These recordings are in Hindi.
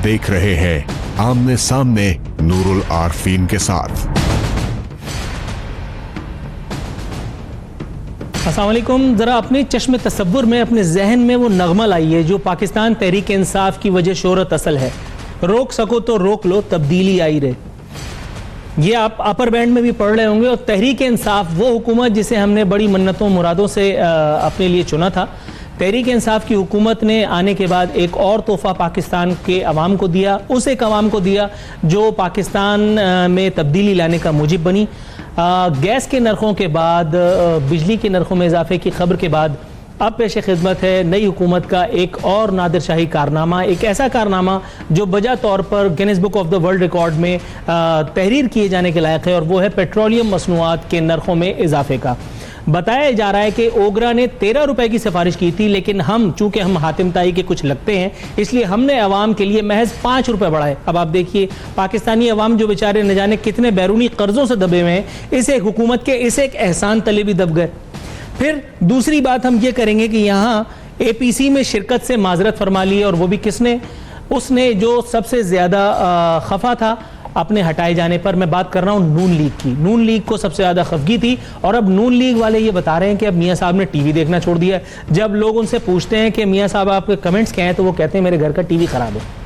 देख रहे हैं आमने सामने नूरुल आरफीन के साथ। अस्सलाम वालेकुम। ज़रा अपने चश्मे तसव्वुर में, अपने जहन में वो नगमा लाइए जो पाकिस्तान तहरीक इंसाफ की वजह शोहरत असल है। रोक सको तो रोक लो, तब्दीली आई रहे। ये आप अपर बैंड में भी पढ़ रहे होंगे। और तहरीक इंसाफ वो हुकूमत जिसे हमने बड़ी मन्नतों मुरादों से अपने लिए चुना था। तहरीक इंसाफ की हुकूमत ने आने के बाद एक और तोहफा पाकिस्तान के अवाम को दिया, उस एक अवाम को दिया जो पाकिस्तान में तब्दीली लाने का मूजिब बनी। गैस के नरखों के बाद, बिजली के नरखों में इजाफे की खबर के बाद अब पेश खिदमत है नई हुकूमत का एक और नादिर शाही कारनामा, एक ऐसा कारनामा जो बजा तौर पर Guinness book of the world record में तहरीर किए जाने के लायक है, और वो है पेट्रोलियम मसनूआत के नरखों में इजाफे का। बताया जा रहा है कि ओगरा ने 13 रुपए की सिफारिश की थी, लेकिन हम चूंकि हम हातिम ताई के कुछ लगते हैं, इसलिए हमने अवाम के लिए महज 5 रुपए बढ़ाए। अब आप देखिए पाकिस्तानी अवाम जो बेचारे न जाने कितने बैरूनी कर्जों से दबे हुए हैं, इस एक हुकूमत के इस एक एहसान तले भी दब गए। फिर दूसरी बात हम ये करेंगे कि यहाँ APC में शिरकत से माजरत फरमा ली, और वो भी किसने? उसने जो सबसे ज्यादा खफा था अपने हटाए जाने पर। मैं बात कर रहा हूं नून लीग की। नून लीग को सबसे ज्यादा खफगी थी, और अब नून लीग वाले ये बता रहे हैं कि अब मियां साहब ने टीवी देखना छोड़ दिया है। जब लोग उनसे पूछते हैं कि मियां साहब आपके कमेंट्स क्या हैं, तो वो कहते हैं मेरे घर का टीवी खराब है।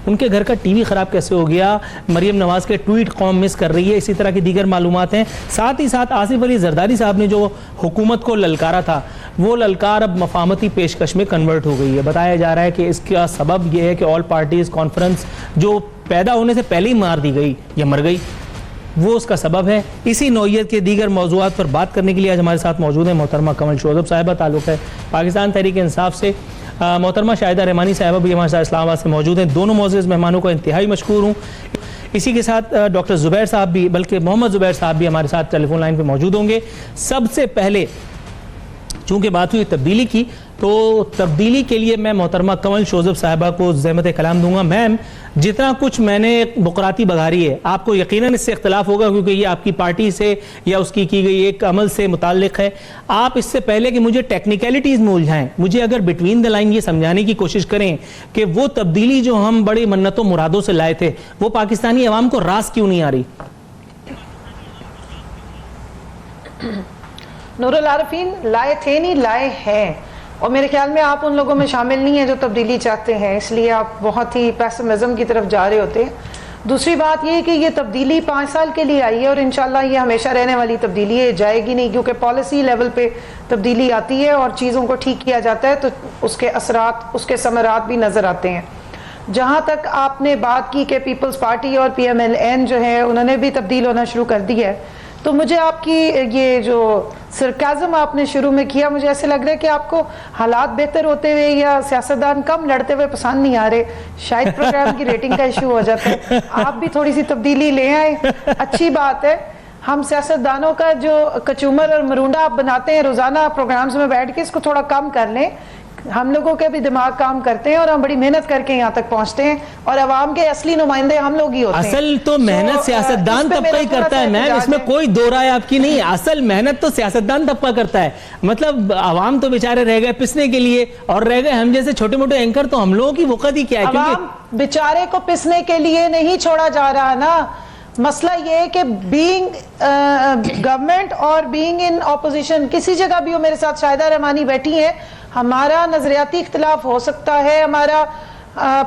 उनके घर का टीवी खराब कैसे हो गया? मरियम नवाज के ट्वीट कौम मिस कर रही है, इसी तरह की दीगर मालूमात हैं। साथ ही साथ आसिफ अली जरदारी साहब ने जो हुकूमत को ललकारा था, वो ललकार अब मफामती पेशकश में कन्वर्ट हो गई है। बताया जा रहा है कि इसका सबब यह है कि ऑल पार्टीज कॉन्फ्रेंस जो पैदा होने से पहले ही मार दी गई या मर गई, वो उसका सबब है। इसी नौइयत के दीगर मौजूआत पर बात करने के लिए आज हमारे साथ मौजूद है मोहतरमा कमल शोजब साहिबा, ताल्लुक़ है पाकिस्तान तहरीक इंसाफ से। मोहतरमा शाहिदा रहमानी साहिबा भी हमारे साथ इस्लामाबाद से मौजूद हैं। दोनों मोअज़्ज़ज़ मेहमानों को इंतहाई मशकूर हूँ। इसी के साथ डॉक्टर ज़ुबैर साहब भी, बल्कि मोहम्मद ज़ुबैर साहब भी हमारे साथ टेलीफोन लाइन पर मौजूद होंगे। सबसे पहले चूँकि बात हुई तब्दीली की, तो तब्दीली के लिए मैं मोहतरमा कमल शोजब साहिबा को ज़हमत कलाम दूंगा। मैम, जितना कुछ मैंने बुकराती बघारी है, आपको यकीनन इससे इख्तलाफ होगा क्योंकि ये आपकी पार्टी से या उसकी की गई एक अमल से मुताल्लिक है। आप इससे पहले कि मुझे टेक्निकलिटीज़ में उलझाएं, मुझे अगर बिटवीन द लाइन ये समझाने की कोशिश करें कि वो तब्दीली जो हम बड़ी मन्नतों मुरादों से लाए थे, वो पाकिस्तानी अवाम को रास क्यों नहीं आ रही? नूरुल आरफीन, लाए थे नहीं, लाए हैं। और मेरे ख्याल में आप उन लोगों में शामिल नहीं है जो तब्दीली चाहते हैं, इसलिए आप बहुत ही पेसिमिज्म की तरफ जा रहे होते हैं। दूसरी बात ये कि ये तब्दीली 5 साल के लिए आई है, और इंशाल्लाह ये हमेशा रहने वाली तब्दीली है, जाएगी नहीं, क्योंकि पॉलिसी लेवल पे तब्दीली आती है और चीज़ों को ठीक किया जाता है तो उसके असरात, उसके समरात भी नज़र आते हैं। जहाँ तक आपने बात की कि पीपल्स पार्टी और PMLN जो है उन्होंने भी तब्दील होना शुरू कर दी है, तो मुझे आपकी ये जो सरकाज़म आपने शुरू में किया, मुझे ऐसे लग रहा है कि आपको हालात बेहतर होते हुए या सियासतदान कम लड़ते हुए पसंद नहीं आ रहे। शायद प्रोग्राम की रेटिंग का इशू हो जाता है। आप भी थोड़ी सी तब्दीली ले आए, अच्छी बात है। हम सियासतदानों का जो कचूमर और मरूंडा आप बनाते हैं रोजाना प्रोग्राम्स में बैठ के, इसको थोड़ा कम कर लें। हम लोगों के भी दिमाग काम करते हैं और हम बड़ी मेहनत करके यहाँ तक पहुँचते हैं, और अवाम के असली नुमाइंदे हम लोग ही होते हैं। असल तो मेहनत सियासतदान तबका ही करता है मैम, इसमें कोई दो राय आपकी नहीं। असल मेहनत तो सियासतदान तबका करता है। मतलब अवाम तो बेचारे रह गए पिसने के लिए, और रह गए हम जैसे छोटे मोटे एंकर, तो हम लोगों की वक़्त ही क्या है? अवाम बेचारे को पिसने के लिए नहीं छोड़ा जा रहा ना। मसला ये है कि बीइंग गवर्नमेंट और बीइंग इन ऑपोजिशन, किसी जगह भी हो, मेरे साथ शाहिदा रहमानी बैठी है, हमारा नजरियाती इख्तिलाफ हो सकता है, हमारा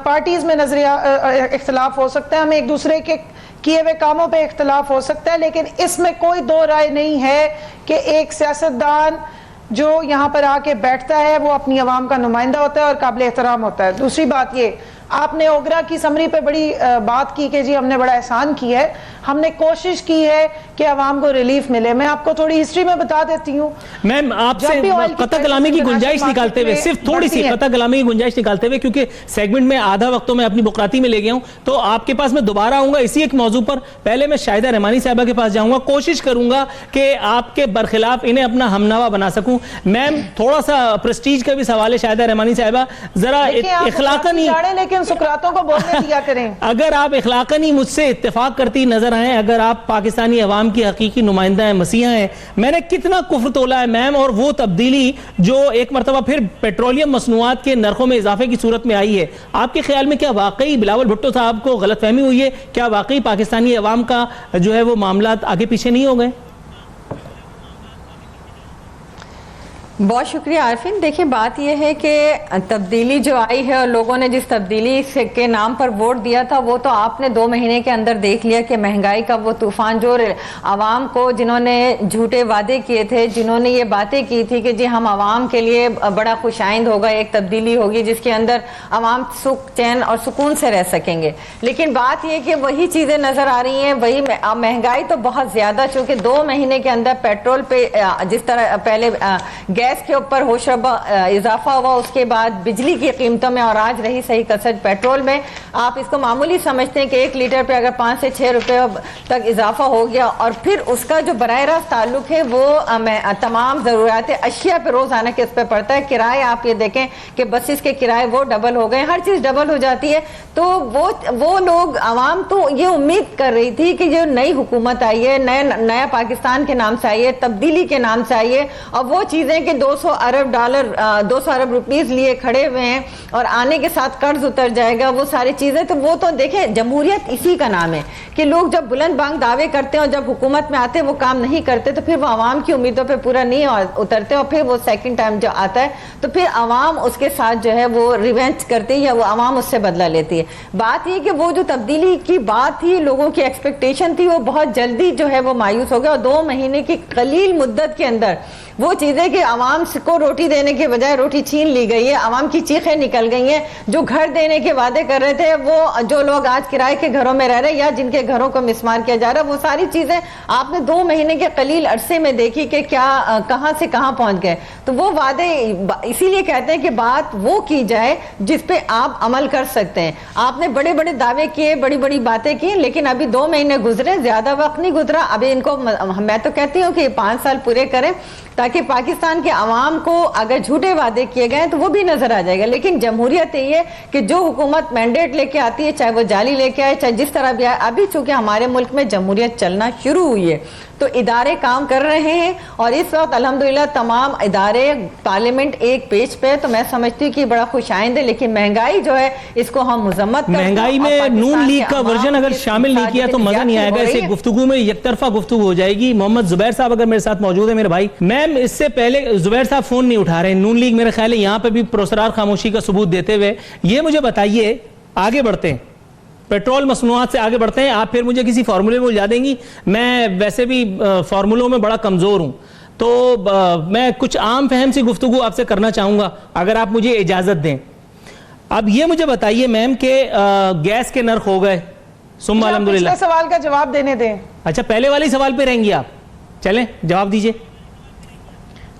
पार्टीज में नजरिया इख्तिलाफ हो सकता है, हमें एक दूसरे के किए हुए कामों पे इख्तिलाफ हो सकता है, लेकिन इसमें कोई दो राय नहीं है कि एक सियासतदान जो यहाँ पर आके बैठता है वो अपनी आवाम का नुमाइंदा होता है और काबिल एहतराम होता है। दूसरी बात ये, आपने ओगरा की समरी पे बड़ी बात की कि जी हमने बड़ा एहसान किया है, हमने कोशिश की है कि आवाम को रिलीफ मिले। मैं आपको थोड़ी हिस्ट्री में बता देती हूँ मैम, आपसे कतई कलामी की गुंजाइश निकालते हुए, सिर्फ थोड़ी सी कतई कलामी की गुंजाइश निकालते हुए, क्योंकि सेगमेंट में आधा वक्त तो मैं अपनी बुकराती में ले गया हूँ, तो आपके पास मैं दोबारा आऊंगा इसी एक मौजू पर। पहले मैं शाहिदा रहमानी साहिबा के पास जाऊंगा, कोशिश करूंगा कि आपके बरखिलाफ इन्हें अपना हमनवा बना सकूं। मैम, थोड़ा सा प्रेस्टीज का भी सवाल है शाहिदा रहमानी साहिबा, जरा इखलाकन ही इन सुकरातों को बोलने दिया करें। अगर आप इखलाकन ही मुझसे इत्तेफाक करती नजर आए, अगर आप पाकिस्तानी अवाम की हकीकी नुमाइंदा है, मसीहा है, मैंने कितना कुफ्र तोला है मैम, और वो तब्दीली जो एक मरतबा फिर पेट्रोलियम मसनूआत के नरखों में इजाफे की सूरत में आई है, आपके ख्याल में क्या वाकई बिलावल भुट्टो साहब को गलतफहमी हुई है? क्या वाकई पाकिस्तानी अवाम का जो है वो मामला आगे पीछे नहीं हो गए? बहुत शुक्रिया आरफिन। देखिए बात यह है कि तब्दीली जो आई है और लोगों ने जिस तब्दीली के नाम पर वोट दिया था, वो तो आपने 2 महीने के अंदर देख लिया कि महंगाई का वो तूफान जो आवाम को, जिन्होंने झूठे वादे किए थे, जिन्होंने ये बातें की थी कि जी हम आवाम के लिए बड़ा खुशाइंद होगा, एक तब्दीली होगी जिसके अंदर आवाम सुख चैन और सुकून से रह सकेंगे, लेकिन बात यह कि वही चीज़ें नज़र आ रही हैं, वही महंगाई तो बहुत ज़्यादा, चूँकि 2 महीने के अंदर पेट्रोल पे जिस तरह पहले गैस के ऊपर होशरबा इजाफा हुआ, उसके बाद बिजली की कीमतों में, और आज रही सही कसर पेट्रोल में, आप इसको मामूली समझते हैं कि 1 लीटर पे अगर 5 से 6 रुपए तक इजाफा हो गया, और फिर उसका जो बराह रास्त ताल्लुक है वो तमाम ज़रूरियात अशिया पे रोज़ाना किस पे पड़ता है। किराए आप ये देखें कि बसेस के किराए वो डबल हो गए, हर चीज़ डबल हो जाती है। तो वो लोग, आवाम तो ये उम्मीद कर रही थी कि जो नई हुकूमत आई है, नया पाकिस्तान के नाम से आई है, तब्दीली के नाम से आई है, और वो चीज़ें कि 200 अरब डॉलर 200 अरब रुपीस लिए खड़े हुए हैं और आने के साथ कर्ज उतर जाएगा, वो सारी चीजें, तो वो तो देखें जमहूरियत इसी का नाम है कि लोग जब बुलंद बांग दावे करते हैं और जब हुकूमत में आते हैं वो काम नहीं करते, तो फिर वो आवाम की उम्मीदों पे पूरा नहीं उतरते, और फिर वो सेकंड टाइम जो आता है तो फिर आवाम उसके साथ जो है वो रिवेंज करती है, या वो आवाम उससे बदला लेती है। बात ये कि वो जो तब्दीली की बात थी, लोगों की एक्सपेक्टेशन थी, वो बहुत जल्दी जो है वो मायूस हो गया, और 2 महीने की कलील मुद्दत के अंदर वो चीजें कि आवाम को रोटी देने के बजाय रोटी छीन ली गई है, आवाम की चीखें निकल गई हैं, जो घर देने के वादे कर रहे थे, वो जो लोग आज किराए के घरों में रह रहे या जिनके घरों को मिसमार किया जा रहा है, वो सारी चीजें आपने 2 महीने के कलील अरसे में देखी कि क्या कहां से कहां पहुंच गए। तो वो वादे, इसीलिए कहते हैं कि बात वो की जाए जिस पे आप अमल कर सकते हैं। आपने बड़े बड़े दावे किए, बड़ी बड़ी बातें की, लेकिन अभी 2 महीने गुजरे, ज्यादा वक्त नहीं गुजरा। अभी इनको, मैं तो कहती हूँ कि 5 साल पूरे करें ताकि पाकिस्तान के अवाम को अगर झूठे वादे किए गए तो वो भी नजर आ जाएगा। लेकिन जमहूरियत ये है कि जो हुकूमत मैंडेट लेके आती है, चाहे वो जाली लेके आए, चाहे जिस तरह भी आए, अभी चूंकि हमारे मुल्क में जमहूरियत चलना शुरू हुई है तो इदारे काम कर रहे हैं, और इस वक्त अल्हम्दुलिल्लाह तमाम इदारे, पार्लियामेंट एक पेज पे, तो मैं समझती हूँ कि बड़ा खुशाइंद है। लेकिन महंगाई जो है इसको हम मुजम्मत करते हैं, महंगाई में नून लीग का वर्जन अगर शामिल नहीं किया तो मजा नहीं आएगा, इसे गुफ्तगू में एकतरफा गुफ्तगू हो जाएगी। मोहम्मद जुबैर साहब अगर मेरे साथ मौजूद है, मेरे भाई, मैम इससे पहले जुबैर साहब फोन नहीं उठा रहे, नून लीग मेरे ख्याल है यहाँ पे भी पुरस्कार खामोशी का सबूत देते हुए, ये मुझे बताइए, आगे बढ़ते हैं, पेट्रोल मसनूआत से आगे बढ़ते हैं, आप फिर मुझे किसी फार्मूले में उलझा देंगी, मैं वैसे भी फार्मूलों में बड़ा कमजोर हूं, तो मैं कुछ आम फहम सी गुफ्तगू आपसे करना चाहूंगा अगर आप मुझे इजाजत दें। अब ये मुझे बताइए मैम कि गैस के नर्ख हो गए, सुम्मा अल्हम्दुलिल्लाह। सवाल का जवाब देने दें। अच्छा, पहले वाले सवाल पे रहेंगी आप, चलें जवाब दीजिए।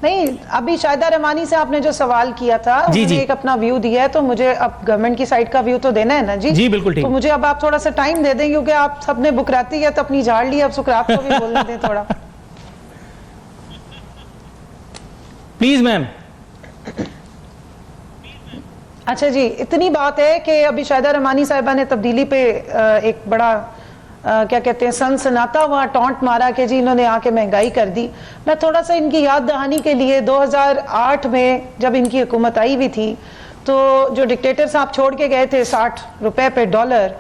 नहीं, अभी शाहिदा रहमानी से आपने जो सवाल किया था, उन्होंने एक अपना व्यू दिया है, तो मुझे अब गवर्नमेंट की साइड का व्यू तो देना है ना जी। जी बिल्कुल ठीक। तो मुझे अब आप थोड़ा सा टाइम दे दें, क्योंकि आप सबने बुकराती है तो अपनी झाड़ ली, अब सुकरात को भी बोलने दें थोड़ा। Please ma'am. अच्छा जी, इतनी बात है कि अभी शाहिदा रहमानी साहिबा ने तब्दीली पे एक बड़ा क्या कहते हैं सनसनाता हुआ टॉन्ट मारा कि जी इन्होंने आके महंगाई कर दी। मैं थोड़ा सा इनकी याद दहानी के लिए 2008 में जब इनकी हुकूमत आई हुई थी, तो जो डिक्टेटर साहब छोड़ के गए थे 60 रुपए पे डॉलर,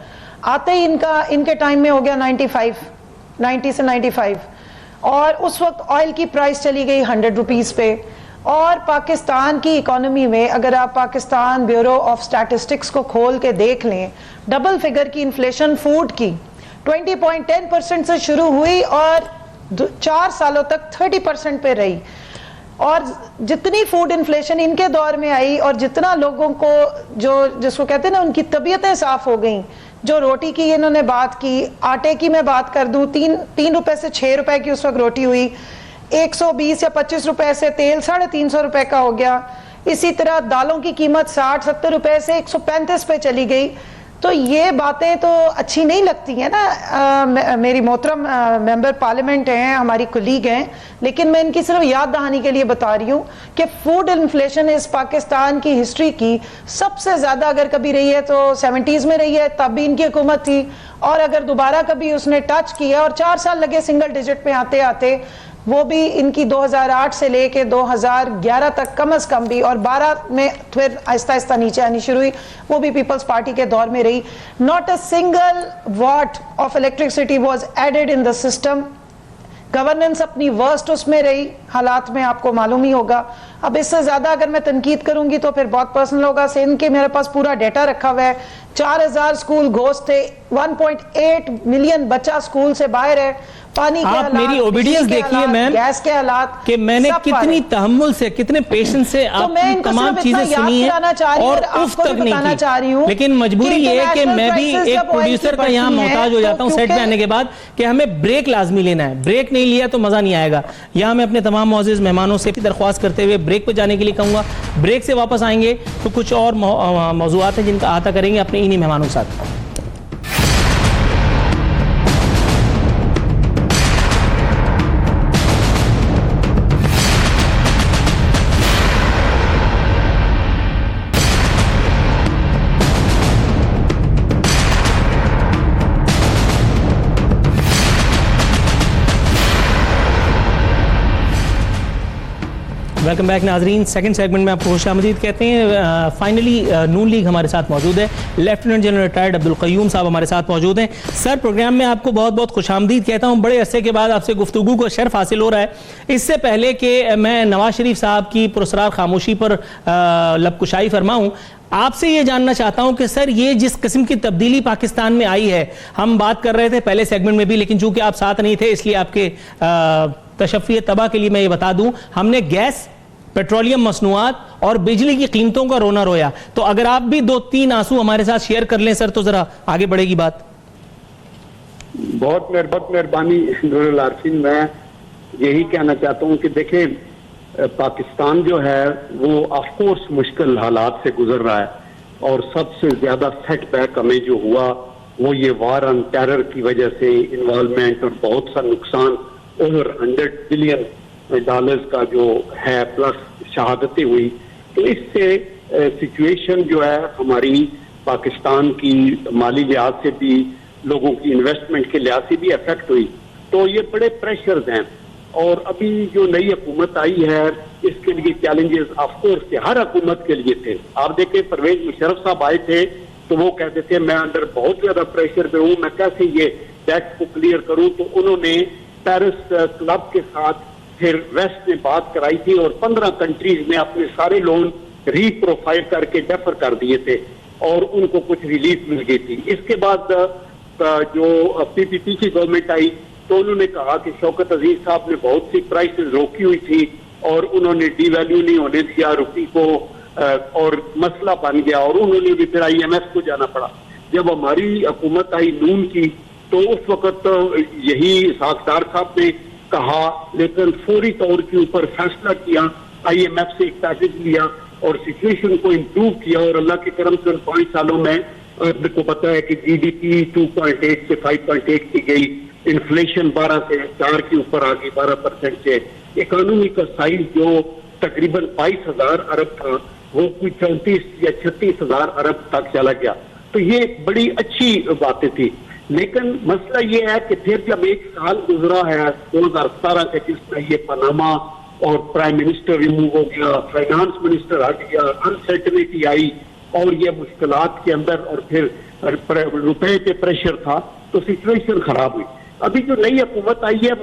आते ही इनके टाइम में हो गया 90 से 95, और उस वक्त ऑयल की प्राइस चली गई 100 रुपीज पे। और पाकिस्तान की इकोनॉमी में अगर आप पाकिस्तान ब्यूरो ऑफ स्टैटिस्टिक्स को खोल के देख लें, डबल फिगर की इन्फ्लेशन फूड की 20.10% से शुरू हुई और 4 सालों तक 30% पे रही। और जितनी फूड इन्फ्लेशन इनके दौर में आई और जितना लोगों को जो जिसको कहते हैं ना उनकी तबीयतें साफ हो गई, जो रोटी की इन्होंने बात की, आटे की मैं बात कर दूं, 3 रुपए से 6 रुपए की उस वक्त रोटी हुई, 120 या 25 रुपए से तेल 350 रुपए का हो गया। इसी तरह दालों की कीमत 60-70 रुपए से 135 पे चली गई। तो ये बातें तो अच्छी नहीं लगती हैं ना। मेरी मोहतरम मेंबर पार्लियामेंट हैं, हमारी कुलीग हैं, लेकिन मैं इनकी सिर्फ याद दहानी के लिए बता रही हूँ कि फूड इन्फ्लेशन इस पाकिस्तान की हिस्ट्री की सबसे ज़्यादा अगर कभी रही है तो 70s में रही है, तब भी इनकी हुकूमत थी, और अगर दोबारा कभी उसने टच किया, और 4 साल लगे सिंगल डिजिट पे आते आते, वो भी इनकी 2008 से लेके 2011 तक कम से कम भी, और 12 में फिर आहिस्ता आहिस्ता नीचे आनी शुरू हुई, वो भी पीपल्स पार्टी के दौर में रही। Not a single watt of electricity was added in the system. Governance अपनी वर्स्ट उसमें रही, हालात में आपको मालूम ही होगा। अब इससे ज्यादा अगर मैं तनकीद करूंगी तो फिर बहुत पर्सनल होगा। सिंध के मेरे पास पूरा डेटा रखा हुआ है, 4000 स्कूल घोस्ट थे, 1.8 मिलियन बच्चा स्कूल से बाहर है। पानी के आप मेरी ओबीडियंस देखिए मैम, गैस के हालात कि मैंने कितनी तहम्मुल से, कितने पेशेंस से आपकी तमाम चीजें सुनी है और उफ तक नहीं की, लेकिन मजबूरी ये है कि मैं भी एक प्रोड्यूसर का यहाँ मोहताज हो जाता हूँ सेट पे आने के बाद कि हमें ब्रेक लाजमी लेना है। ब्रेक नहीं लिया तो मजा नहीं आएगा। यहाँ मैं अपने तमाम मौजूद मेहमानों से दरख्वास्त करते हुए ब्रेक पे जाने के लिए कहूंगा। ब्रेक से वापस आएंगे तो कुछ और मौजूआत हैं जिनका अहाता करेंगे अपने इन्हीं मेहमानों के साथ। वेलकम बैक नाजरीन। सेकंड सेगमेंट में आपको खुशामदीद कहते हैं। फाइनली नून लीग हमारे साथ मौजूद है। Lieutenant general retired Abdul Qayyum साहब हमारे साथ मौजूद हैं। सर, प्रोग्राम में आपको बहुत बहुत खुशामदीद कहता हूं। बड़े अरसे के बाद आपसे गुफ्तगू को शर्फ हासिल हो रहा है। इससे पहले कि मैं नवाज शरीफ साहब की पुरस्कार खामोशी पर लबकुशाई फरमाऊं, आपसे ये जानना चाहता हूं कि सर, ये जिस किस्म की तब्दीली पाकिस्तान में आई है, हम बात कर रहे थे पहले सेगमेंट में भी, लेकिन चूंकि आप साथ नहीं थे इसलिए आपके तशफ़ी तबाह के लिए मैं ये बता दूं, हमने गैस, पेट्रोलियम मसनूआत और बिजली की कीमतों का रोना रोया। तो अगर आप भी 2-3 आंसू हमारे साथ शेयर कर लें सर, तो जरा आगे बढ़ेगी बात। बहुत मेहरबानी नूरुल आरफीन। मैं यही कहना चाहता हूं कि देखें, पाकिस्तान जो है वो ऑफ कोर्स मुश्किल हालात से गुजर रहा है, और सबसे ज्यादा सेटबैक हमें जो हुआ वो ये वार ऑन टेरर की वजह से इन्वॉल्वमेंट और बहुत सा नुकसान, ओवर 100 बिलियन डॉलर्स का जो है, प्लस शहादतें हुई। तो इससे सिचुएशन जो है हमारी पाकिस्तान की माली लिहाज से भी, लोगों की इन्वेस्टमेंट के लिहाज से भी अफेक्ट हुई। तो ये बड़े प्रेशर्स हैं, और अभी जो नई हुकूमत आई है इसके लिए चैलेंजेस ऑफ कोर्स हर हुकूमत के लिए थे। आप देखें, परवेज मुशर्रफ साहब आए थे तो वो कहते थे मैं अंदर बहुत ज्यादा प्रेशर पे हूँ, मैं कैसे ये टैक्स को क्लियर करूँ। तो उन्होंने पेरिस क्लब के साथ फिर वेस्ट में बात कराई थी, और 15 कंट्रीज में अपने सारे लोन रीप्रोफाइल करके डेफर कर दिए थे, और उनको कुछ रिलीफ मिल गई थी। इसके बाद जो पीपीपी की गवर्नमेंट आई तो उन्होंने कहा कि शौकत अजीज साहब ने बहुत सी प्राइसेस रोकी हुई थी, और उन्होंने डीवैल्यू नहीं होने दिया रुपये को, और मसला बन गया, और उन्होंने भी फिर IMF को जाना पड़ा। जब हमारी हुकूमत आई नून की तो उस वक्त यही साख्तार साहब ने कहा, लेकिन फौरी तौर के ऊपर फैसला किया, IMF से एक पैकेज लिया और सिचुएशन को इम्प्रूव किया, और अल्लाह के करम से 5 सालों में आपको पता है कि GDP 2.8 से 5.8 की गई, इन्फ्लेशन 12 से 4 के ऊपर आ गई, 12% से। इकोनॉमी का साइज जो तकरीबन 22,000 अरब था वो कोई 34 या 36,000 अरब तक चला गया। तो ये बड़ी अच्छी बातें थी। लेकिन मसला ये है कि फिर जब 1 साल गुजरा है 2017 के, जिसमें ये पनामा और प्राइम मिनिस्टर रिमूव हो गया, फाइनेंस मिनिस्टर हट गया, अनसर्टेनिटी आई, और ये मुश्किलात के अंदर, और फिर रुपए पे प्रेशर था, तो सिचुएशन खराब हुई। अभी जो नई हुकूमत आई है,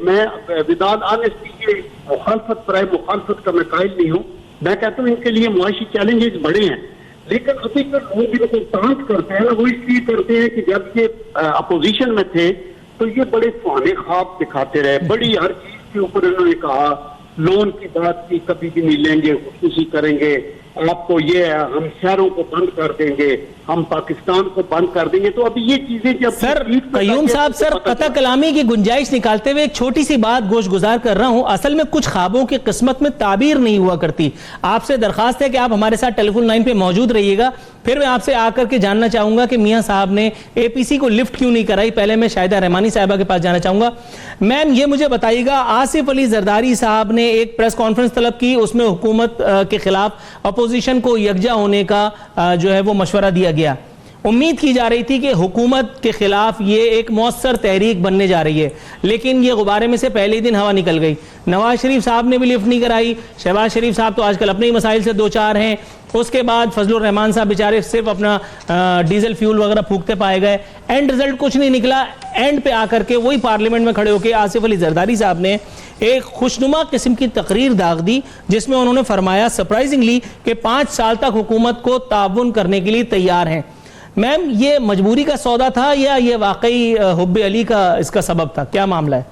मैं विदाउट ऑनेस्टी ये मुखालफत प्राय मुखालफत का मैं कायल नहीं हूँ। मैं कहता हूँ इनके लिए मुआशी चैलेंजेस बड़े हैं, लेकिन अभी जो लोग इनको तांत करते हैं वो इसलिए करते हैं कि जब ये अपोजिशन में थे तो ये बड़े सुहाने ख्वाब दिखाते रहे, बड़ी हर चीज के ऊपर इन्होंने कहा, लोन की बात की कभी भी नहीं लेंगे, खुदकुशी करेंगे, आपको ये है हम शहरों को बंद कर देंगे, हम पाकिस्तान को बंद कर देंगे। तो अभी ये चीजें जब सर कयूम साहब, सर कता कलामी की गुंजाइश निकालते हुए एक छोटी सी बात गोश गुजार कर रहा हूं। असल में कुछ ख्वाबों की किस्मत में ताबीर नहीं हुआ करती। आपसे दरखास्त है कि आप हमारे साथ टेलीफोन लाइन पे मौजूद रहिएगा। फिर मैं आपसे आकर के जानना चाहूंगा कि मियां साहब ने एपीसी को लिफ्ट क्यों नहीं कराई। पहले मैं शाहिदा रहमानी साहिबा के पास जाना चाहूंगा। मैम ये मुझे बताइएगा, आसिफ अली जरदारी साहब ने एक प्रेस कॉन्फ्रेंस तलब की, उसमें हुकूमत के खिलाफ अपोजिशन को यकजा होने का जो है वो मशवरा दिया गया। उम्मीद की जा रही थी कि हुकूमत के खिलाफ ये एक मौसर तहरीक बनने जा रही है, लेकिन ये गुब्बारे में से पहले ही दिन हवा निकल गई। नवाज शरीफ साहब ने भी लिफ्ट नहीं कराई। शहबाज शरीफ साहब तो आजकल अपने ही मसाइल से दो चार हैं। उसके बाद फजलुर रहमान साहब बेचारे सिर्फ अपना डीजल फ्यूल वगैरह फूकते पाए गए। एंड रिजल्ट कुछ नहीं निकला। एंड पे आकर के वही पार्लियामेंट में खड़े होकर आसिफ अली जरदारी साहब ने एक खुशनुमा किस्म की तकरीर दाग दी, जिसमें उन्होंने फरमाया सरप्राइजिंगली कि 5 साल तक हुकूमत को ताउन करने के लिए तैयार हैं। मैम ये मजबूरी का सौदा था या ये वाकई हुब्बे अली का इसका सबब था, क्या मामला है?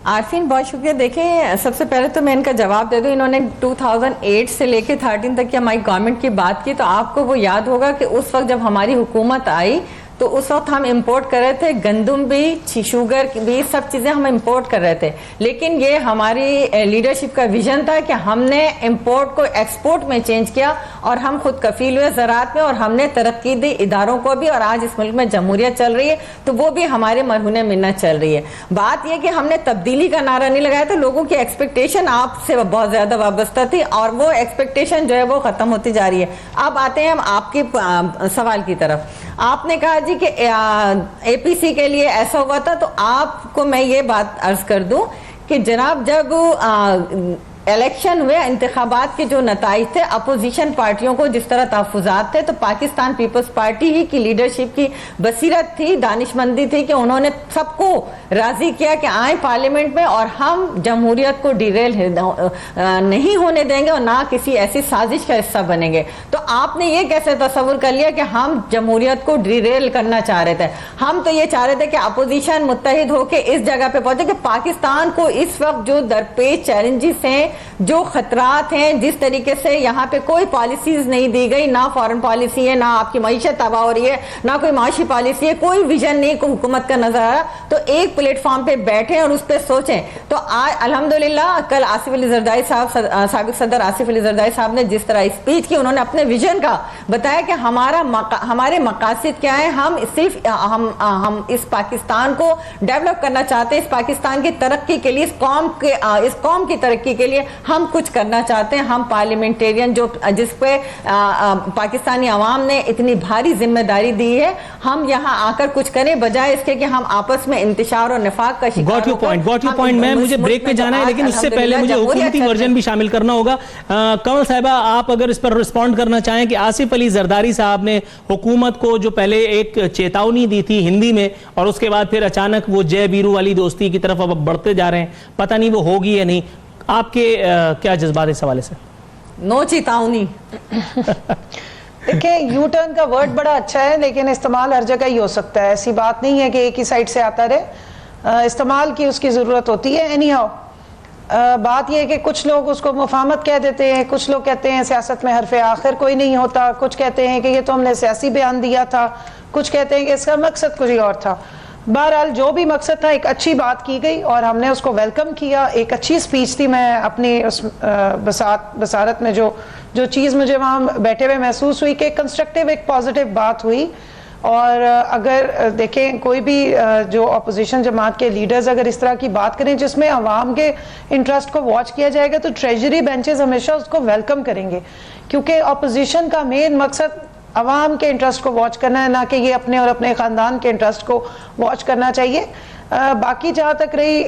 आरफीन बहुत शुक्रिया। देखें, सबसे पहले तो मैं इनका जवाब दे दूं। इन्होंने 2008 से लेके 13 तक की हमारी गवर्नमेंट की बात की, तो आपको वो याद होगा कि उस वक्त जब हमारी हुकूमत आई तो उस वक्त हम इंपोर्ट कर रहे थे, गंदम भी, शुगर भी, सब चीज़ें हम इंपोर्ट कर रहे थे। लेकिन ये हमारी लीडरशिप का विजन था कि हमने इंपोर्ट को एक्सपोर्ट में चेंज किया और हम खुद कफील हुए ज़राअत में, और हमने तरक्की दी इदारों को भी, और आज इस मुल्क में जमहूरियत चल रही है तो वो भी हमारे मरहूने मिन्नत चल रही है। बात यह कि हमने तब्दीली का नारा नहीं लगाया, तो लोगों की एक्सपेक्टेशन आपसे बहुत ज़्यादा वाबस्ता थी और वो एक्सपेक्टेशन जो है वो ख़त्म होती जा रही है। अब आते हैं हम आपके सवाल की तरफ। आपने कहा जी कि एपीसी के लिए ऐसा हुआ था, तो आपको मैं ये बात अर्ज कर दूं कि जनाब जब इलेक्शन हुए, इंतखाबात के जो नताइज थे, अपोजिशन पार्टियों को जिस तरह तहफ़्फ़ुज़ात थे, तो पाकिस्तान पीपल्स पार्टी ही की लीडरशिप की बसीरत थी, दानिशमंदी थी कि उन्होंने सबको राजी किया कि आए पार्लियामेंट में और हम जमहूरियत को डिरेल नहीं होने देंगे और ना किसी ऐसी साजिश का हिस्सा बनेंगे। तो आपने ये कैसे तस्वुर कर लिया कि हम जमहूरियत को डिरेल करना चाह रहे थे? हम तो ये चाह रहे थे कि अपोजिशन मुत्तहिद होकर इस जगह पे पहुंचे कि पाकिस्तान को इस वक्त जो दरपेश चैलेंजेस हैं, जो खतरात हैं, जिस तरीके से यहाँ पे कोई पॉलिसीज नहीं दी गई, ना फॉरेन पॉलिसी है, ना आपकी मईशत तबाह हो रही है, ना कोई माशी पॉलिसी है, कोई विजन नहीं को हुकूमत का नजर आ रहा, तो एक प्लेटफॉर्म पे बैठे और उस पर सोचें। तो आज अल्हम्दुलिल्लाह कल आसिफ अली जरदारी साहब, साबिक सदर आसिफ अली जरदारी साहब ने जिस तरह स्पीच की, उन्होंने अपने विजन का बताया कि हमारे मकासद क्या है। हम सिर्फ हम इस पाकिस्तान को डेवलप करना चाहते हैं, इस पाकिस्तान की तरक्की के लिए, इस कौम की तरक्की के लिए हम कुछ करना चाहते हैं। हम पार्लियामेंटेरियन जिस पे पाकिस्तानी अवाम ने इतनी भारी जिम्मेदारी दी है, हम यहाँ आकर कुछ करें बजाय इसके कि हम आपस में इंतशार और निफाक का शिकार। Got your point. मैं मुझे ब्रेक पे जाना है, लेकिन उससे पहले मुझे हुकूमती वर्जन भी शामिल करना होगा। कंवल साहिबा, आप अगर इस पर रिस्पॉन्ड करना चाहें कि आसिफ अली जरदारी साहब ने हुकूमत को जो पहले एक चेतावनी दी थी हिंदी में, और उसके बाद फिर अचानक वो जय बीरू वाली दोस्ती की तरफ अब बढ़ते जा रहे हैं, पता नहीं वो होगी या नहीं, आपके क्या जज्बात इस हवाले से? नो चेतावनी। देखिए, यू टर्न का वर्ड बड़ा अच्छा है, लेकिन इस्तेमाल हर जगह ही हो सकता है। ऐसी बात नहीं है कि एक ही साइड से आता रहे, इस्तेमाल की उसकी ज़रूरत होती है। एनी हाउ, बात यह है कि कुछ लोग उसको मुफाहमत कह देते हैं, कुछ लोग कहते हैं सियासत में हरफ आखिर कोई नहीं होता, कुछ कहते हैं कि ये तो हमने सियासी बयान दिया था, कुछ कहते हैं कि इसका मकसद कुछ और था। बहरहाल जो भी मकसद था, एक अच्छी बात की गई और हमने उसको वेलकम किया। एक अच्छी स्पीच थी। मैं अपनी उस बसारत में जो चीज़ मुझे वहाँ बैठे हुए महसूस हुई कि कंस्ट्रक्टिव, एक पॉजिटिव बात हुई। और अगर देखें, कोई भी जो अपोजिशन जमात के लीडर्स अगर इस तरह की बात करें जिसमें अवाम के इंटरेस्ट को वॉच किया जाएगा, तो ट्रेजरी बेंचेस हमेशा उसको वेलकम करेंगे, क्योंकि अपोजिशन का मेन मकसद अवाम के इंटरेस्ट को वॉच करना है, ना कि ये अपने और अपने ख़ानदान के इंटरेस्ट को वॉच करना चाहिए। बाकी जहाँ तक रही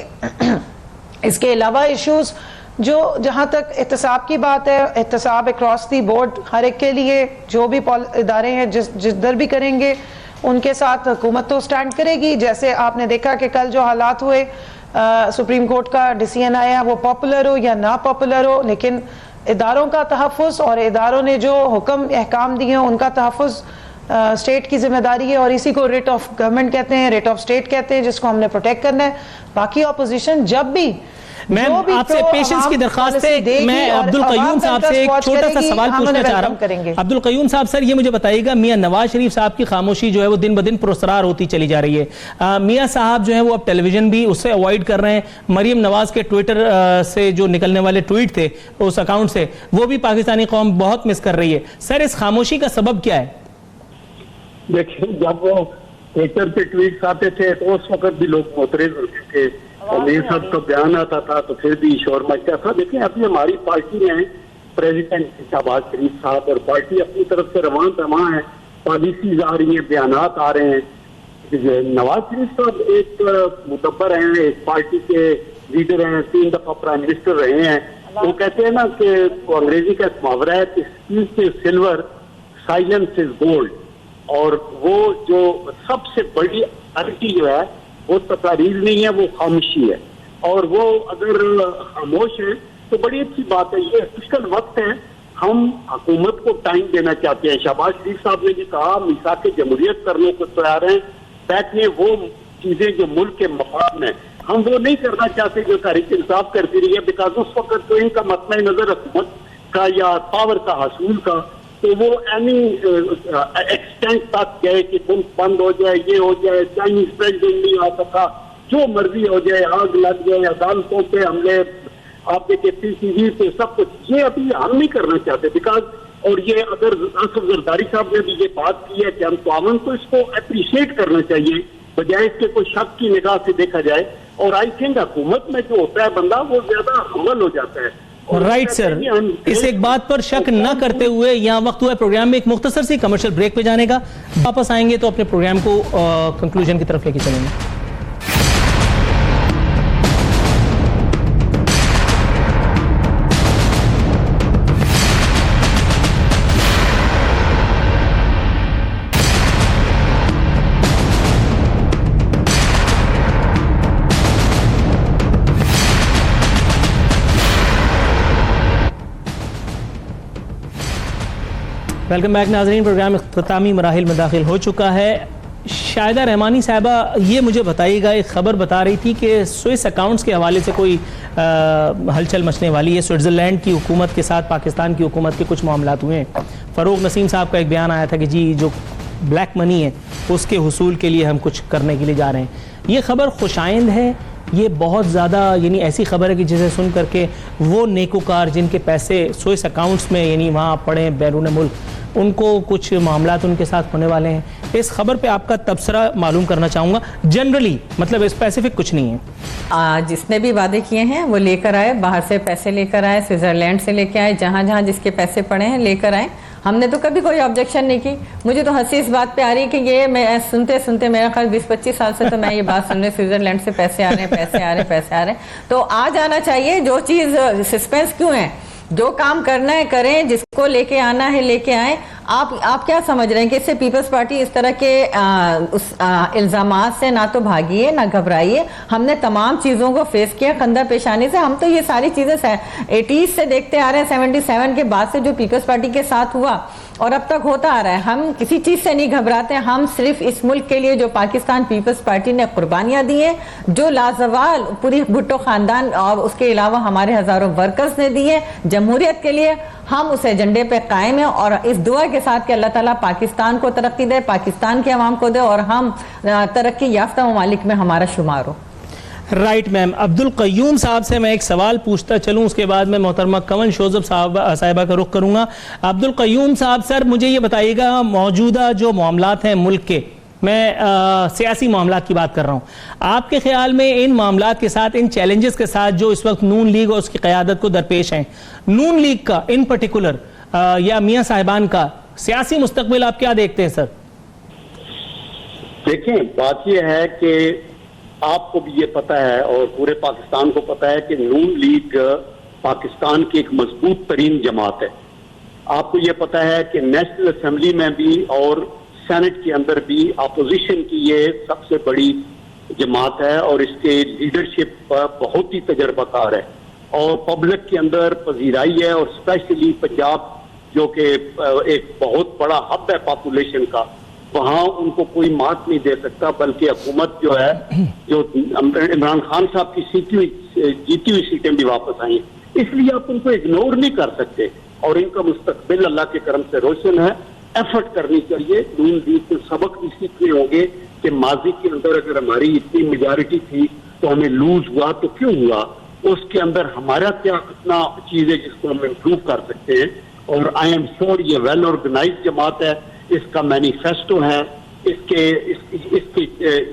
इसके अलावा इश्यूज़, जो जहाँ तक एहतसाब की बात है, एहतसाब अक्रॉस दी बोर्ड हर एक के लिए, जो भी इदारे हैं जिधर भी करेंगे उनके साथ हुकूमत तो स्टैंड करेगी। जैसे आपने देखा कि कल जो हालात हुए, सुप्रीम कोर्ट का डिसीजन आया, वो पॉपुलर हो या ना पॉपुलर हो, लेकिन इदारों का तहफ़्फ़ुज़ और इदारों ने जो हुक्म अहकाम दिए हैं उनका तहफ़्फ़ुज़ स्टेट की जिम्मेदारी है, और इसी को रेट ऑफ गवर्नमेंट कहते हैं, रेट ऑफ स्टेट कहते हैं, जिसको हमने प्रोटेक्ट करना है। बाकी अपोजिशन जब भी मैम आपसे पेशेंस की दरखास्त है। मैं अब्दुल कयूम साहब से एक छोटा सा सवाल पूछना चाह रहा हूं। अब्दुल कयूम साहब सर ये मुझे बताइएगा, मियां नवाज शरीफ साहब की खामोशी जो है वो दिन ब दिन पुरस्कार होती चली जा रही है। मियां साहब जो है वो अब टेलीविजन भी उससे अवॉइड कर रहे हैं। मरियम नवाज के ट्विटर से जो निकलने वाले ट्वीट थे उस अकाउंट से, वो भी पाकिस्तानी कौम बहुत मिस कर रही है। सर इस खामोशी का सबब क्या है? देखिए, जब वो ट्विटर पे ट्वीट आते थे तो उस वक्त भी लोग मोतरज होते थे और मेरे साहब का बयान आता था तो फिर भी शोर मचता था। देखिए, अभी हमारी पार्टी में प्रेसिडेंट शहबाज शरीफ साहब और पार्टी अपनी तरफ से रवान दवा है, पॉलिसीज आ रही हैं, बयानात आ रहे हैं। नवाज शरीफ साहब एक मुतब्बर हैं, एक पार्टी के लीडर हैं, 3 दफा प्राइम मिनिस्टर रहे हैं। वो कहते हैं ना कि अंग्रेजी का एक मुहावरा है कि speech is silver, silence is gold. और वो जो सबसे बड़ी अर्टी जो है वो तकारीर नहीं है, वो खामोशी है। और वो अगर खामोश है तो बड़ी अच्छी बात है। ये मुश्किल वक्त है, हम हुकूमत को टाइम देना चाहते हैं। शहबाज शरीफ साहब ने भी कहा मिसाक जमहूरियत करने को तैयार हैं, बैठने वो चीजें जो मुल्क के मफाद में, हम वो नहीं करना चाहते जो तहरीक इंसाफ करती रही है। बिकॉज उस वक्त तो इनका मसला नजर हुकूमत का या पावर का हसूल का, तो वो एनी एक्सटेंट तक गए कि मुल्क बंद हो जाए, ये हो जाए, चाइनीज प्रेसिडेंट नहीं आ सका, जो मर्जी हो जाए, आग लग जाए, अदालतों पे हमले, आप देखिए PCV पे सब कुछ। ये अभी हम नहीं करना चाहते बिकॉज, और ये अगर असफ जरदारी साहब ने भी ये बात की है कि हम तावन को इसको अप्रिशिएट करना चाहिए बजाय इसके कोई शक की निगाह से देखा जाए। और आई थिंक हुकूमत में जो होता है बंदा वो ज्यादा हमल हो जाता है। राइट सर, इस एक बात पर शक न करते हुए यहाँ वक्त हुआ है प्रोग्राम में एक मुख्तसर सी कमर्शियल ब्रेक पे जाने का। वापस आएंगे तो अपने प्रोग्राम को कंक्लूजन की तरफ लेके चलेंगे। वेलकम बैक नाज़रीन, प्रोग्राम इख्तितामी मराहिल में दाखिल हो चुका है। शाहिदा रहमानी साहिबा, ये मुझे बताइएगा, एक खबर बता रही थी कि स्विस अकाउंट्स के हवाले से कोई हलचल मचने वाली है। स्विट्ज़रलैंड की हुकूमत के साथ पाकिस्तान की हुकूमत के कुछ मामलात हुए हैं। फ़ारूक नसीम साहब का एक बयान आया था कि जी जो ब्लैक मनी है उसके हुसूल के लिए हम कुछ करने के लिए जा रहे हैं। ये खबर खुशाइंद है, ये बहुत ज़्यादा यानी ऐसी खबर है कि जिसे सुन करके वो नेकोकार जिनके पैसे स्विस अकाउंट्स में यानी वहाँ पड़े बैरून मुल्क, उनको कुछ मामलात उनके साथ होने वाले हैं। इस खबर पे आपका तबसरा मालूम करना चाहूँगा। जनरली मतलब स्पेसिफिक कुछ नहीं है। जिसने भी वादे किए हैं वो लेकर आए, बाहर से पैसे लेकर आए, स्विट्जरलैंड से लेकर आए, जहाँ जहाँ जिसके पैसे पड़े हैं लेकर आए। हमने तो कभी कोई ऑब्जेक्शन नहीं की। मुझे तो हंसी इस बात पे आ रही है कि ये मैं सुनते सुनते मेरा ख्याल 20-25 साल से तो मैं ये बात सुन रही, स्विट्जरलैंड से पैसे आ रहे हैं, पैसे आ रहे हैं, पैसे आ रहे हैं। तो आ जाना चाहिए। जो चीज़ सस्पेंस क्यों है, जो काम करना है करें, जिसको लेके आना है लेके आए। आप क्या समझ रहे हैं कि इससे पीपल्स पार्टी इस तरह के इल्जामात से ना तो भागी है ना घबराई है। हमने तमाम चीज़ों को फेस किया खंदा पेशानी से। हम तो ये सारी चीज़ें 80s से देखते आ रहे हैं, 77 के बाद से जो पीपल्स पार्टी के साथ हुआ और अब तक होता आ रहा है। हम किसी चीज़ से नहीं घबराते। हम सिर्फ इस मुल्क के लिए जो पाकिस्तान पीपल्स पार्टी ने कुर्बानियाँ दी हैं, जो लाजवाल पूरी भुट्टो ख़ानदान और उसके अलावा हमारे हज़ारों वर्कर्स ने दी है जमहूरियत के लिए, हम उस एजेंडे पे कायम हैं। और इस दुआ के साथ कि अल्लाह ताला पाकिस्तान को तरक्की दे, पाकिस्तान के अवाम को दे और हम तरक्की याफ्ता ममालिक में हमारा शुमार हो। Right ma'am. अब्दुल कयूम साहब से मैं एक सवाल पूछता चलूं, उसके बाद मैं मोहतरमा कंवल शोजब साहिबा का रुख करूंगा। अब्दुल कयूम साहब, सर मुझे ये बताइएगा, मौजूदा जो मामलात हैं मुल्क के, मैं सियासी मामलात की बात कर रहा हूँ, आपके ख्याल में इन मामलात के साथ, इन चैलेंजेस के साथ जो इस वक्त नून लीग और उसकी क़यादत को दरपेश हैं, नून लीग का इन पर्टिकुलर या मियाँ साहिबान का सियासी मुस्तकबिल आप क्या देखते हैं सर? देखिए, बात यह है कि आपको भी ये पता है और पूरे पाकिस्तान को पता है कि नून लीग पाकिस्तान की एक मजबूत तरीन जमात है। आपको ये पता है कि नेशनल असेंबली में भी और सेनेट के अंदर भी अपोजिशन की ये सबसे बड़ी जमात है और इसके लीडरशिप बहुत ही तजर्बाकार है और पब्लिक के अंदर पजीराई है। और स्पेशली पंजाब जो कि एक बहुत बड़ा हब है पॉपुलेशन का, वहां उनको कोई मात नहीं दे सकता, बल्कि हुकूमत जो है, जो इमरान खान साहब की जीती हुई सीटें भी वापस आई, इसलिए आप उनको इग्नोर नहीं कर सकते। और इनका मुस्तकबिल अल्लाह के करम से रोशन है। एफर्ट करनी चाहिए। नून लीग को सबक भी सीखने होंगे कि माजी के अंदर अगर हमारी इतनी मेजॉरिटी थी तो हमें लूज हुआ तो क्यों हुआ, उसके अंदर हमारा क्या कितना चीज है जिसको हम इम्प्रूव कर सकते हैं। और आई एम श्योर ये वेल ऑर्गेनाइज जमात है, इसका मैनिफेस्टो है, इसकी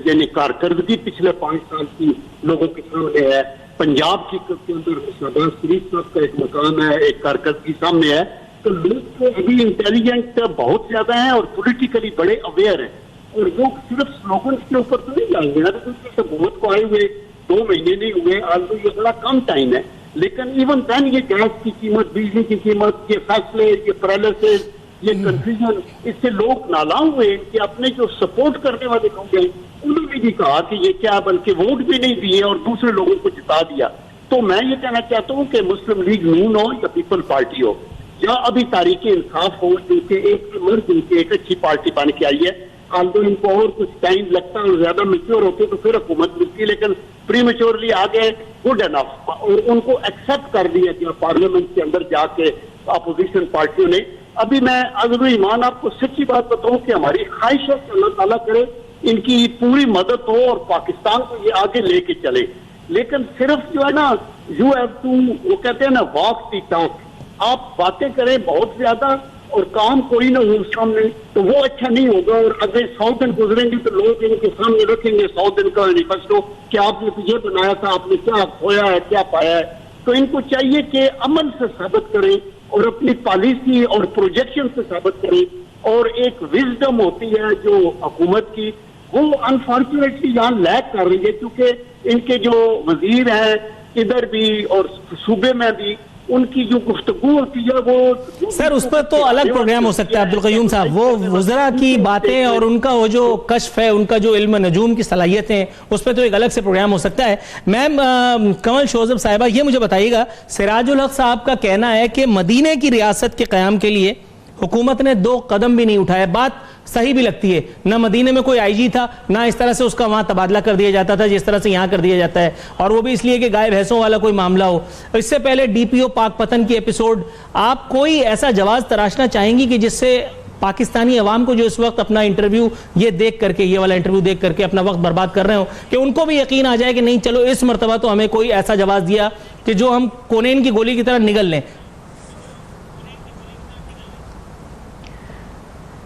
यानी कारकर्दगी पिछले 5 साल की लोगों के सामने है। पंजाब के अंदर शहबाज शरीफ साहब का एक मकाम है, एक कारकर्दगी सामने है। तो लोग तो अभी इंटेलिजेंट बहुत ज्यादा हैं और पॉलिटिकली बड़े अवेयर हैं, और लोग सिर्फ स्लोगन के ऊपर तो नहीं जाएंगे ना, तो हुकूमत को आए हुए 2 महीने नहीं हुए, आज तो ये बड़ा कम टाइम है। लेकिन इवन देन ये गैस की कीमत, बिजली की कीमत, ये फैसले, ये पैरालिसिस, ये कंफ्यूजन, इससे लोग नालाम हुए कि अपने जो सपोर्ट करने वाले लोग हैं उन्होंने भी कहा कि ये क्या, बल्कि वोट भी नहीं दिए और दूसरे लोगों को जिता दिया। तो मैं ये कहना चाहता हूँ कि मुस्लिम लीग नून हो या पीपल पार्टी हो या अभी तारीख इंसाफ हो, क्योंकि एक मर्द उनकी एक अच्छी पार्टी बन के आई है, आल्दो इनको और कुछ टाइम लगता है और ज्यादा मेच्योर होते तो फिर हुकूमत मिलती, लेकिन प्री मेच्योरली आ गए, गुड एनफ, और उनको एक्सेप्ट कर दिया गया पार्लियामेंट के अंदर जाके अपोजिशन पार्टियों ने। अभी मैं अगर ईमान आपको सच्ची बात बताऊं कि हमारी ख्वाहिश है कि अल्लाह ताला करे इनकी पूरी मदद हो और पाकिस्तान को ये आगे लेके चले। लेकिन सिर्फ जो है ना, यू हैव टू, वो कहते हैं ना, वॉक द टॉक। आप बातें करें बहुत ज्यादा और काम कोई ना हो सामने, तो वो अच्छा नहीं होगा। और अगर 100 दिन गुजरेंगे तो लोग इनके सामने रखेंगे 100 दिन का मैनिफेस्टो कि आपने तो ये बनाया था, आपने क्या खोया है, क्या पाया है। तो इनको चाहिए कि अमल से साबित करें और अपनी पॉलिसी और प्रोजेक्शन से साबित करें। और एक विजडम होती है जो हुकूमत की, वो अनफॉर्चुनेटली यहाँ लैक कर रही है, क्योंकि इनके जो वजीर हैं इधर भी और सूबे में भी, उनकी जो गुफ्तगू होती है वो सर उस पर तो अलग प्रोग्राम हो सकता है अब्दुल कयूम साहब। वो वज़रा की बातें और उनका वो जो कश्फ है, उनका जो इल्म नजूम की सलाहियतें हैं, उस पर तो एक अलग से प्रोग्राम हो सकता है। मैम कमल शोजब साहिबा, ये मुझे बताइएगा, सिराजुल हक साहब का कहना है कि मदीने की रियासत के क़याम के लिए हुकूमत ने 2 कदम भी नहीं उठाए। बात सही भी लगती है, ना मदीने में कोई आईजी था, ना इस तरह से उसका वहां तबादला कर दिया जाता था जिस तरह से यहां कर दिया जाता है, और वो भी इसलिए कि गाय भैंसों वाला कोई मामला हो। इससे पहले डीपीओ पाकपतन की एपिसोड, आप कोई ऐसा जवाब तराशना चाहेंगी कि जिससे पाकिस्तानी अवाम को जो इस वक्त अपना इंटरव्यू ये देख करके, ये वाला इंटरव्यू देख करके अपना वक्त बर्बाद कर रहे हो, कि उनको भी यकीन आ जाए कि नहीं चलो इस मरतबा तो हमें कोई ऐसा जवाब दिया कि जो हम कोनेन की गोली की तरह निगल लें?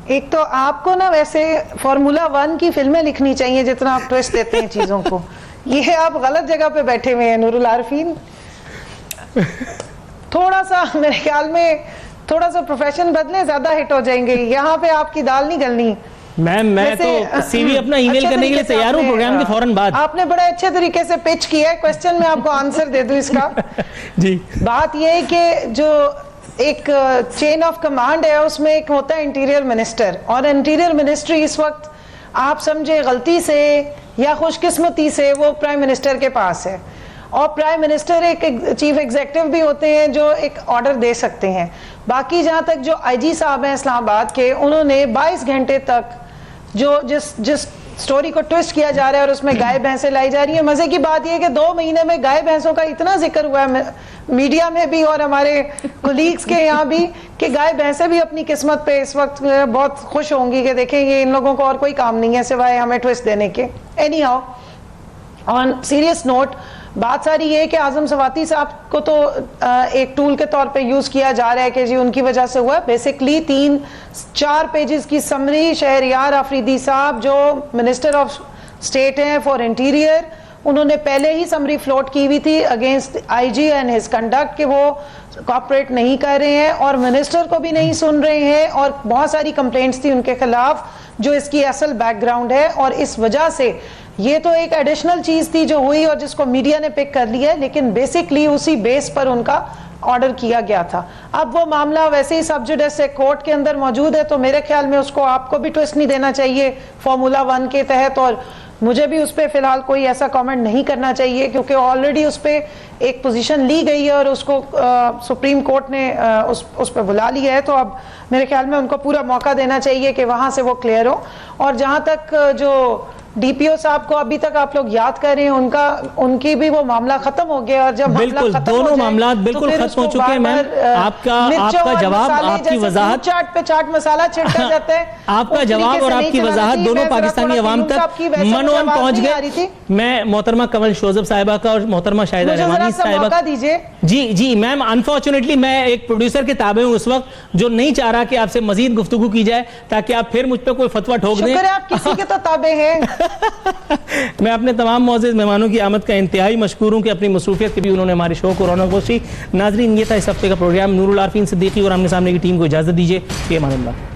एक तो आपको ना वैसे फार्मूला 1 की फिल्में लिखनी चाहिए जितना आप ट्विस्ट देते हैं चीजों को। ये आप गलत जगह पे बैठे हुए हैं नूरुल आरफीन। थोड़ा सा मेरे ख्याल में थोड़ा सा प्रोफेशन बदले, ज्यादा हिट हो जाएंगे। यहाँ पे आपकी दाल नहीं गलनी। मैम मैं तो सीवी अपना ईमेल करने के लिए तैयार हूँ प्रोग्राम के फौरन बाद। आपने बड़े अच्छे तरीके से पिच किया है क्वेश्चन, में आपको आंसर दे दूं इसका। जी, बात यह है कि जो एक चेन ऑफ कमांड है उसमें एक होता है इंटीरियर मिनिस्टर, और इंटीरियर मिनिस्ट्री इस वक्त आप समझे गलती से या खुशकिस्मती से वो प्राइम मिनिस्टर के पास है, और प्राइम मिनिस्टर एक चीफ एग्जीक्यूटिव भी होते हैं जो एक ऑर्डर दे सकते हैं। बाकी जहां तक जो आईजी साहब हैं इस्लामाबाद के, उन्होंने 22 घंटे तक जो जिस स्टोरी को ट्विस्ट किया जा रहा है और उसमें गाय भैंसें लाई जा रही है। मजे की बात यह है कि 2 महीने में गाय भैंसों का इतना जिक्र हुआ है मीडिया में भी और हमारे कोलीग्स के यहाँ भी, कि गाय भैंसें भी अपनी किस्मत पे इस वक्त बहुत खुश होंगी कि देखेंगे इन लोगों को और कोई काम नहीं है सिवाय हमें ट्विस्ट देने के। Any how, on serious note, बात सारी ये है कि आजम सवाती साहब को तो एक टूल के तौर पे यूज किया जा रहा है कि जी उनकी वजह से हुआ। बेसिकली 3-4 पेजेस की समरी शहरयार आफरीदी साहब जो मिनिस्टर ऑफ स्टेट हैं फॉर इंटीरियर, उन्होंने पहले ही समरी फ्लोट की हुई थी against IG and his conduct कि वो कॉपरेट नहीं कर रहे हैं और मिनिस्टर को भी नहीं सुन रहे हैं, और बहुत सारी कंप्लेंट्स थी उनके खिलाफ जो इसकी असल बैकग्राउंड है। और इस वजह से ये तो एक एडिशनल चीज थी जो हुई और जिसको मीडिया ने पिक कर लिया है, लेकिन बेसिकली उसी बेस पर उनका ऑर्डर किया गया था। अब वो मामला वैसे ही सब जुडिस से कोर्ट के अंदर मौजूद है, तो मेरे ख्याल में उसको आपको भी ट्विस्ट नहीं देना चाहिए फार्मूला 1 के तहत, और मुझे भी उस पर फिलहाल कोई ऐसा कमेंट नहीं करना चाहिए, क्योंकि ऑलरेडी उस पर एक पोजीशन ली गई है और उसको सुप्रीम कोर्ट ने उस पर बुला लिया है। तो अब मेरे ख्याल में उनको पूरा मौका देना चाहिए कि वहां से वो क्लियर हो। और जहां तक जो डीपीओ साहब को अभी तक आप लोग याद कर रहे हैं, उनकी भी वो मामला खत्म हो गया, और जब बिल्कुल दोनों मामला बिल्कुल खत्म हो चुके हैं मैम। आपका जवाब, आपकी वजाहत, चाट पे चाट मसाला छिड़का जाता है आपका जवाब और आपकी वजाहत दोनों पाकिस्तानी अवाम तक मनोन पहुंच गए। मैं मोहतरमा कंवल शोजब साहिबा का और मोहतरमा शाहिदा रहमानी साहिबा दीजिए। जी मैम, अनफॉर्चुनेटली मैं एक प्रोड्यूसर के ताबे हूं उस वक्त, जो नहीं चाह रहा कि आपसे मजीद गुफ्तगू की जाए ताकि आप फिर मुझ पर कोई फतवा ठोक दें। शुक्र है आप किसी के तो ताबे हैं। मैं अपने तमाम मोअज़्ज़िज़ मेहमानों की आमद का इंतहाई मशकूर हूं कि अपनी मसरूफियत के भी उन्होंने हमारे शो को रौनक बख्शी। नाज़रीन, ये था इस हफ्ते का प्रोग्राम। नूरुल आरफीन सिद्दीकी और आमने सामने की टीम को इजाजत दीजिए। ये अमान अल्लाह।